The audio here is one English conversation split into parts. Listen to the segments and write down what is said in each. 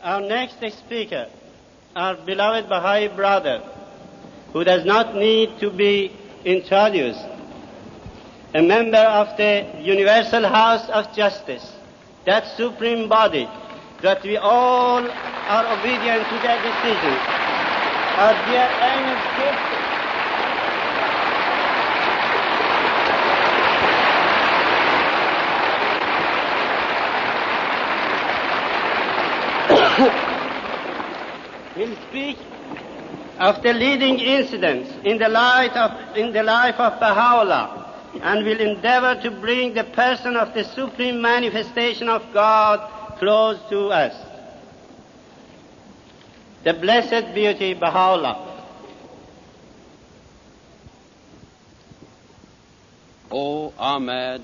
Our next speaker, our beloved Baha'i brother, who does not need to be introduced, a member of the Universal House of Justice, that supreme body that we all are obedient to their decisions, our dear Amoz Gibson. Will speak of the leading incidents in the life of Baha'u'llah, and will endeavor to bring the person of the supreme manifestation of God close to us. The blessed beauty Baha'u'llah. O Ahmad,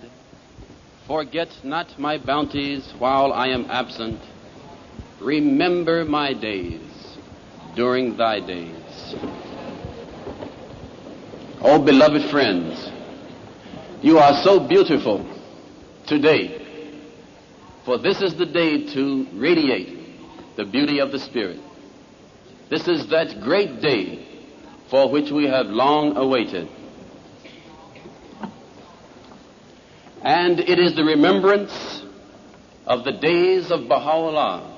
forget not my bounties while I am absent. Remember my days during thy days. O beloved friends, you are so beautiful today, for this is the day to radiate the beauty of the Spirit. This is that great day for which we have long awaited. And it is the remembrance of the days of Baha'u'llah,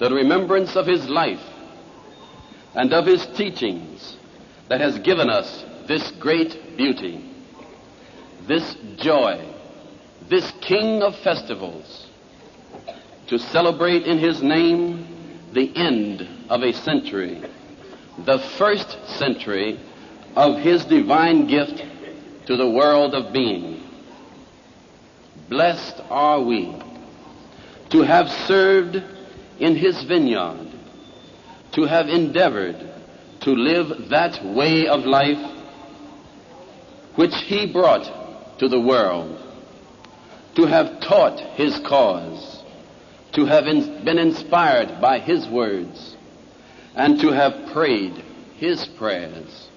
the remembrance of his life and of his teachings that has given us this great beauty, this joy, this King of festivals, to celebrate in his name the end of a century, the first century of his divine gift to the world of being. Blessed are we to have served in his vineyard, to have endeavored to live that way of life which he brought to the world, to have taught his cause, to have been inspired by his words, and to have prayed his prayers,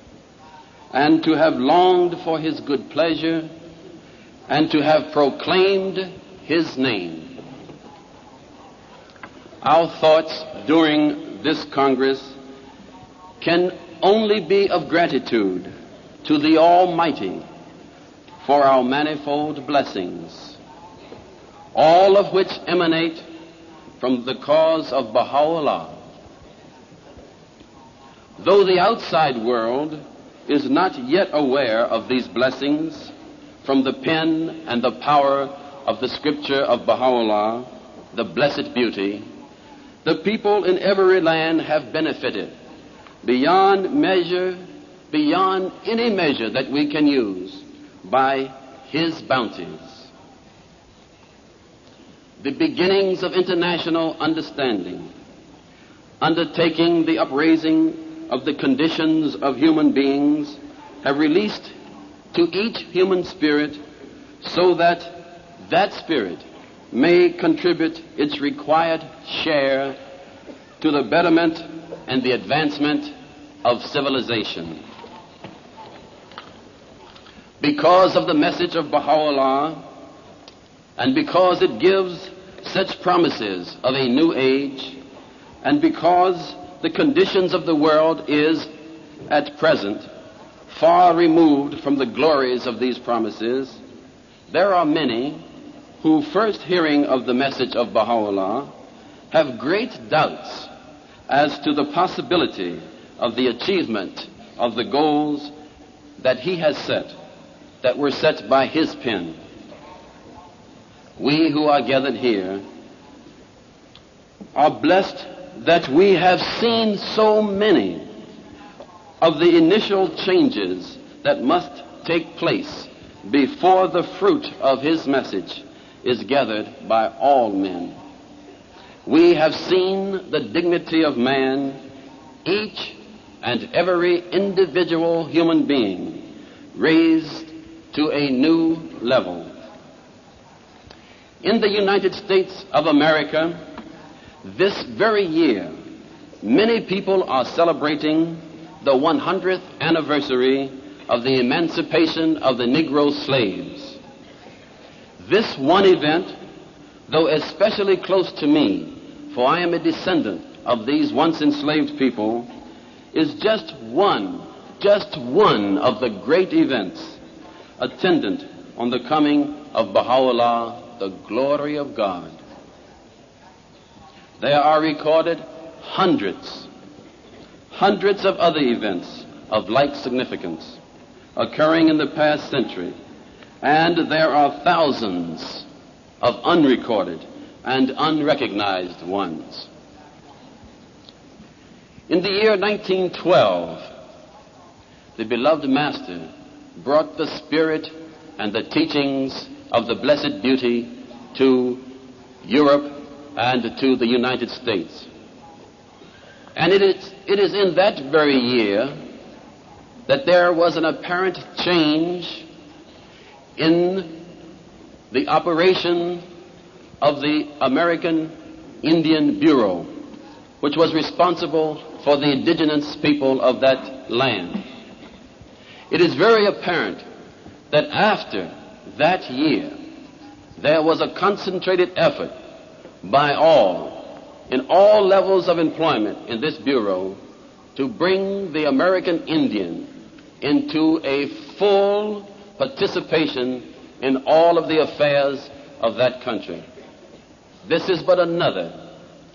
and to have longed for his good pleasure, and to have proclaimed his name. Our thoughts during this Congress can only be of gratitude to the Almighty for our manifold blessings, all of which emanate from the cause of Baha'u'llah. Though the outside world is not yet aware of these blessings from the pen and the power of the scripture of Baha'u'llah, the blessed beauty, the people in every land have benefited beyond measure, beyond any measure that we can use, by his bounties. The beginnings of international understanding, undertaking the upraising of the conditions of human beings, have released to each human spirit so that that spirit may contribute its required share to the betterment and the advancement of civilization. Because of the message of Baha'u'llah, and because it gives such promises of a new age, and because the conditions of the world is at present far removed from the glories of these promises, there are many who, first hearing of the message of Baha'u'llah, have great doubts as to the possibility of the achievement of the goals that he has set, that were set by his pen. We who are gathered here are blessed that we have seen so many of the initial changes that must take place before the fruit of his message is gathered by all men. We have seen the dignity of man, each and every individual human being, raised to a new level. In the United States of America, this very year, many people are celebrating the 100th anniversary of the emancipation of the Negro slaves. This one event, though especially close to me, for I am a descendant of these once enslaved people, is just one of the great events attendant on the coming of Baha'u'llah, the glory of God. There are recorded hundreds of other events of like significance occurring in the past century, and there are thousands of unrecorded and unrecognized ones. In the year 1912, the beloved Master brought the spirit and the teachings of the Blessed Beauty to Europe and to the United States. And it is in that very year that there was an apparent change in the operation of the American Indian Bureau, which was responsible for the indigenous people of that land. It is very apparent that after that year, there was a concentrated effort by all, in all levels of employment in this Bureau, to bring the American Indian into a full participation in all of the affairs of that country. This is but another,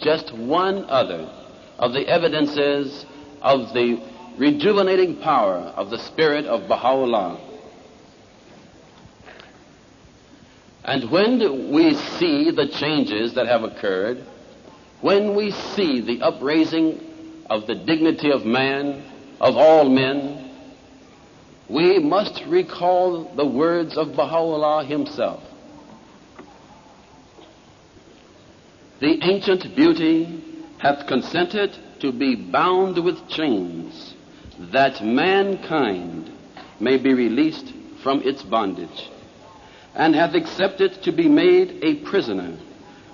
just one other, of the evidences of the rejuvenating power of the spirit of Baha'u'llah. And when we see the changes that have occurred, when we see the upraising of the dignity of man, of all men, we must recall the words of Baha'u'llah himself. The ancient beauty hath consented to be bound with chains, that mankind may be released from its bondage, and hath accepted to be made a prisoner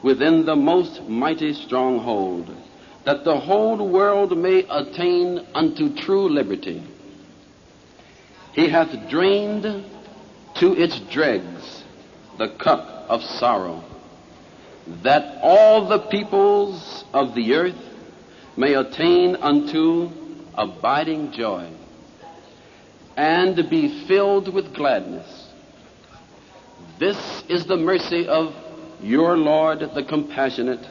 within the most mighty stronghold, that the whole world may attain unto true liberty. He hath drained to its dregs the cup of sorrow, that all the peoples of the earth may attain unto abiding joy, and be filled with gladness. This is the mercy of your Lord, the compassionate,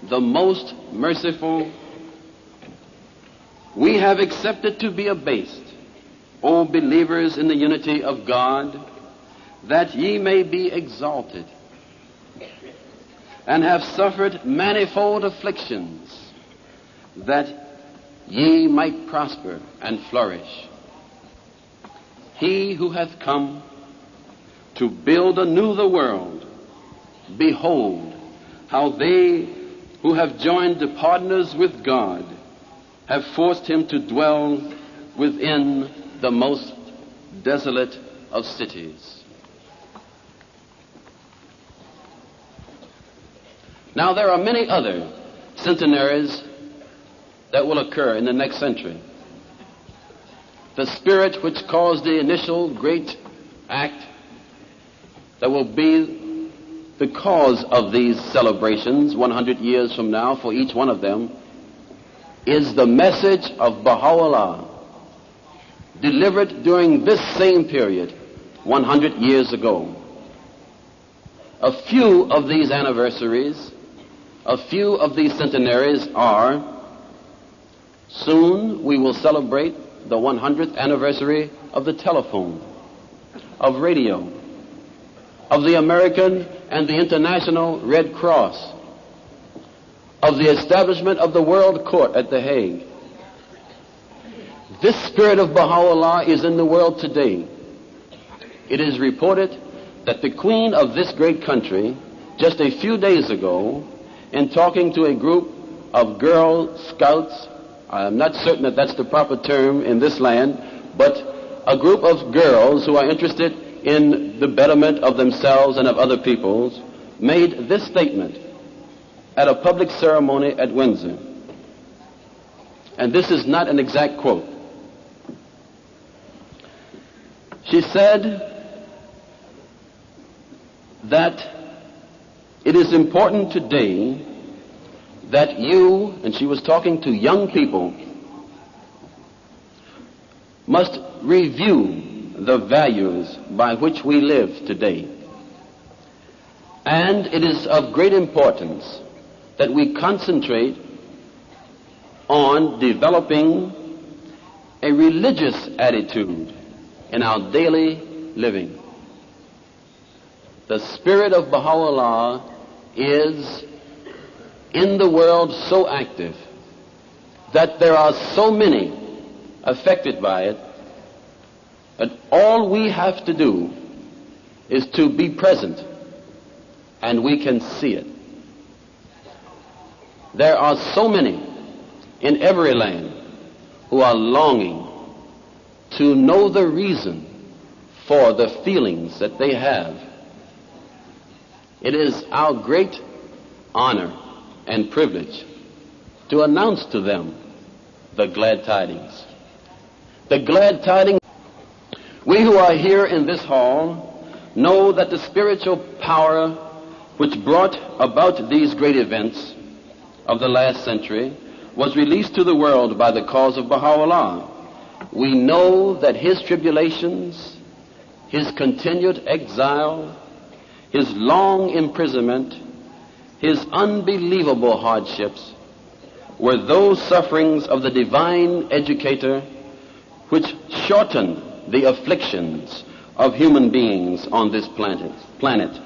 the most merciful. We have accepted to be abased, O believers in the unity of God, that ye may be exalted, and have suffered manifold afflictions, that ye might prosper and flourish. He who hath come to build anew the world, behold, how they who have joined partners with God have forced him to dwell within the most desolate of cities. Now there are many other centenaries that will occur in the next century. The spirit which caused the initial great act that will be the cause of these celebrations 100 years from now for each one of them is the message of Baha'u'llah, delivered during this same period 100 years ago. A few of these anniversaries, a few of these centenaries are: soon we will celebrate the 100th anniversary of the telephone, of radio, of the American and the International Red Cross, of the establishment of the World Court at The Hague. This spirit of Baha'u'llah is in the world today. It is reported that the Queen of this great country, just a few days ago, in talking to a group of Girl Scouts, I'm not certain that that's the proper term in this land, but a group of girls who are interested in the betterment of themselves and of other peoples, made this statement at a public ceremony at Windsor. And this is not an exact quote. She said that it is important today that you, and she was talking to young people, must review the values by which we live today. And it is of great importance that we concentrate on developing a religious attitude in our daily living. The spirit of Baha'u'llah is in the world so active that there are so many affected by it that all we have to do is to be present and we can see it. There are so many in every land who are longing to know the reason for the feelings that they have. It is our great honor and privilege to announce to them the glad tidings. The glad tidings. We who are here in this hall know that the spiritual power which brought about these great events of the last century was released to the world by the cause of Baha'u'llah. We know that his tribulations, his continued exile, his long imprisonment, his unbelievable hardships were those sufferings of the divine educator which shortened the afflictions of human beings on this planet.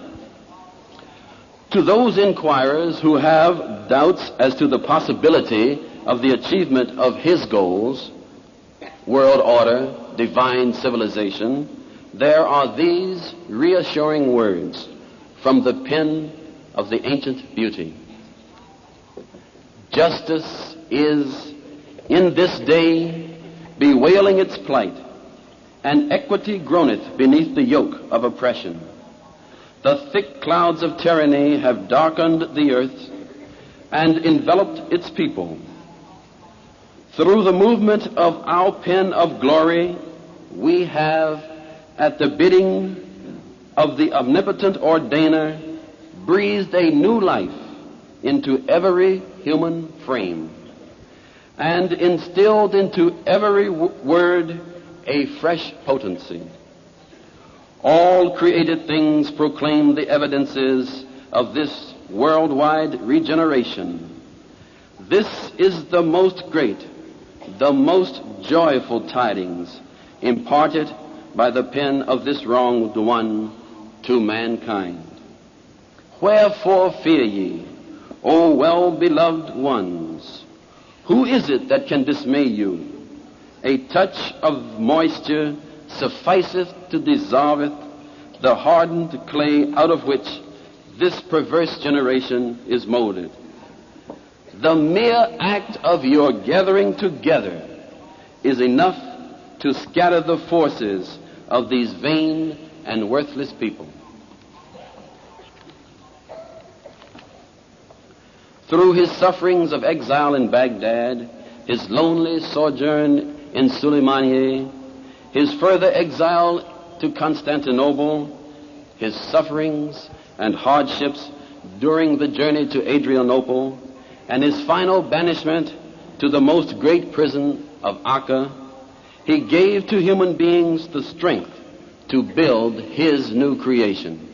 To those inquirers who have doubts as to the possibility of the achievement of his goals, world order, divine civilization, there are these reassuring words from the pen of the ancient beauty. Justice is in this day bewailing its plight, and equity groaneth beneath the yoke of oppression. The thick clouds of tyranny have darkened the earth and enveloped its people. Through the movement of our pen of glory, we have, at the bidding of the omnipotent ordainer, breathed a new life into every human frame and instilled into every word a fresh potency. All created things proclaim the evidences of this worldwide regeneration. This is the most great, the most joyful tidings imparted by the pen of this wronged one to mankind. Wherefore fear ye, O well-beloved ones? Who is it that can dismay you? A touch of moisture sufficeth to dissolveth the hardened clay out of which this perverse generation is molded. The mere act of your gathering together is enough to scatter the forces of these vain and worthless people. Through his sufferings of exile in Baghdad, his lonely sojourn in Suleymaniye, his further exile to Constantinople, his sufferings and hardships during the journey to Adrianople, and his final banishment to the most great prison of Akka, he gave to human beings the strength to build his new creation.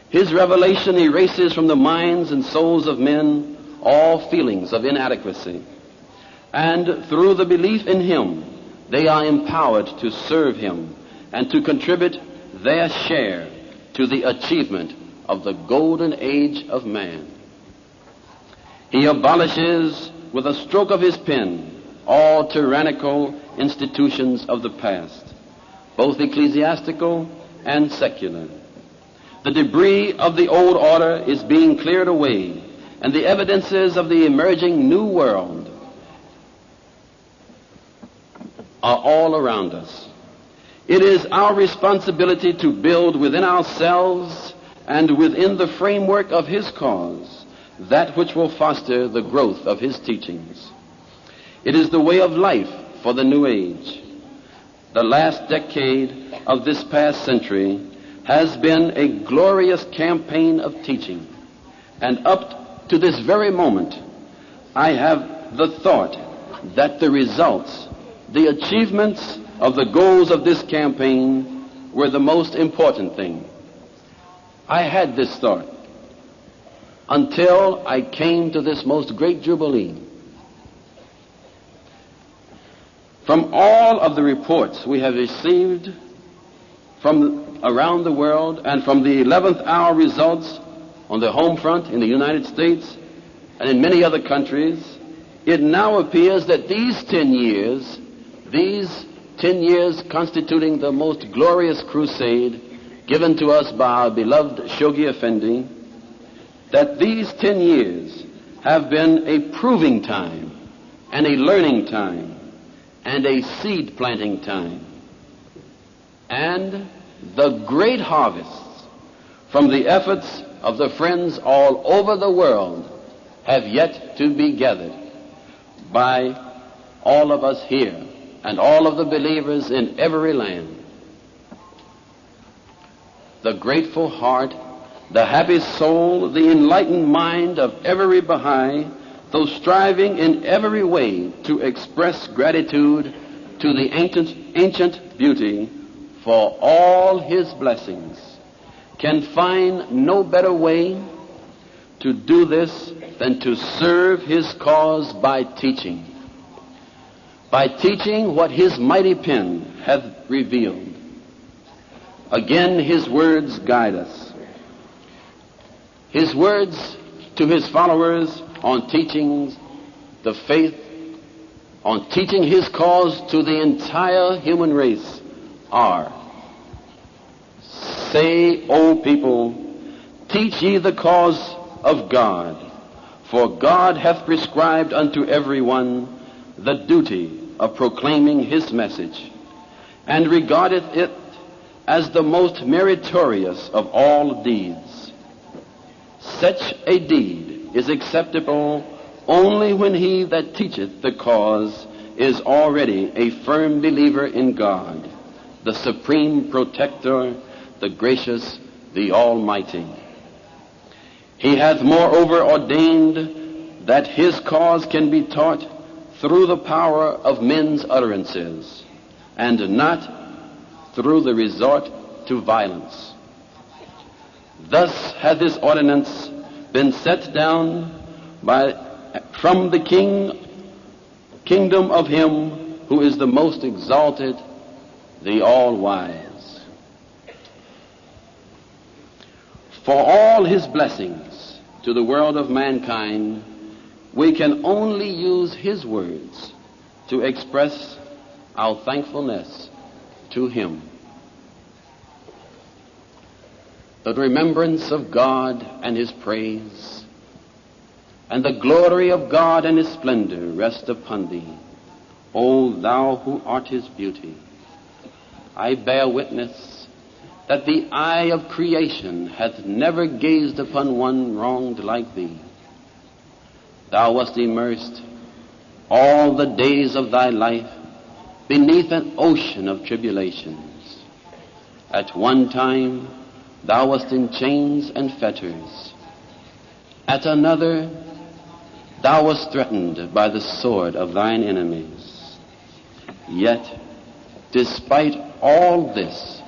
His revelation erases from the minds and souls of men all feelings of inadequacy, and through the belief in him, they are empowered to serve him and to contribute their share to the achievement of the golden age of man. He abolishes with a stroke of his pen all tyrannical institutions of the past, both ecclesiastical and secular. The debris of the old order is being cleared away, and the evidences of the emerging new world are all around us. It is our responsibility to build within ourselves and within the framework of his cause that which will foster the growth of his teachings. It is the way of life for the new age. The last decade of this past century has been a glorious campaign of teaching, and up to this very moment, I have the thought that the results, the achievements of the goals of this campaign were the most important thing. I had this thought until I came to this most great jubilee. From all of the reports we have received from around the world and from the 11th hour results on the home front in the United States and in many other countries, it now appears that these 10 years constituting the most glorious crusade given to us by our beloved Shoghi Effendi, that these 10 years have been a proving time and a learning time and a seed planting time. And the great harvests from the efforts of the friends all over the world have yet to be gathered by all of us here and all of the believers in every land. The grateful heart, the happy soul, the enlightened mind of every Baha'i, though striving in every way to express gratitude to the ancient beauty for all his blessings, can find no better way to do this than to serve his cause by teaching what his mighty pen hath revealed. Again, his words guide us. His words to his followers on teaching the faith, on teaching his cause to the entire human race are, say, O people, teach ye the cause of God, for God hath prescribed unto every one the duty of proclaiming his message, and regardeth it as the most meritorious of all deeds. Such a deed is acceptable only when he that teacheth the cause is already a firm believer in God, the supreme protector, the gracious, the almighty. He hath moreover ordained that his cause can be taught through the power of men's utterances, and not through the resort to violence. Thus hath this ordinance been set down from the kingdom of him who is the most exalted, the all-wise. For all his blessings to the world of mankind, we can only use his words to express our thankfulness to him. The remembrance of God and his praise, and the glory of God and his splendor rest upon thee, O thou who art his beauty. I bear witness that the eye of creation hath never gazed upon one wronged like thee. Thou wast immersed all the days of thy life beneath an ocean of tribulations. At one time thou wast in chains and fetters. At another thou wast threatened by the sword of thine enemies. Yet, despite all this,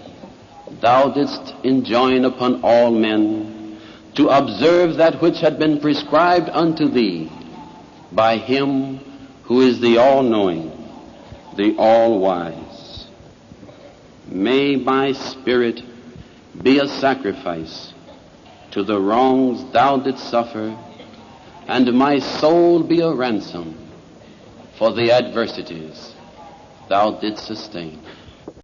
thou didst enjoin upon all men to observe that which had been prescribed unto thee by him who is the all-knowing, the all-wise. May my spirit be a sacrifice to the wrongs thou didst suffer, and my soul be a ransom for the adversities thou didst sustain.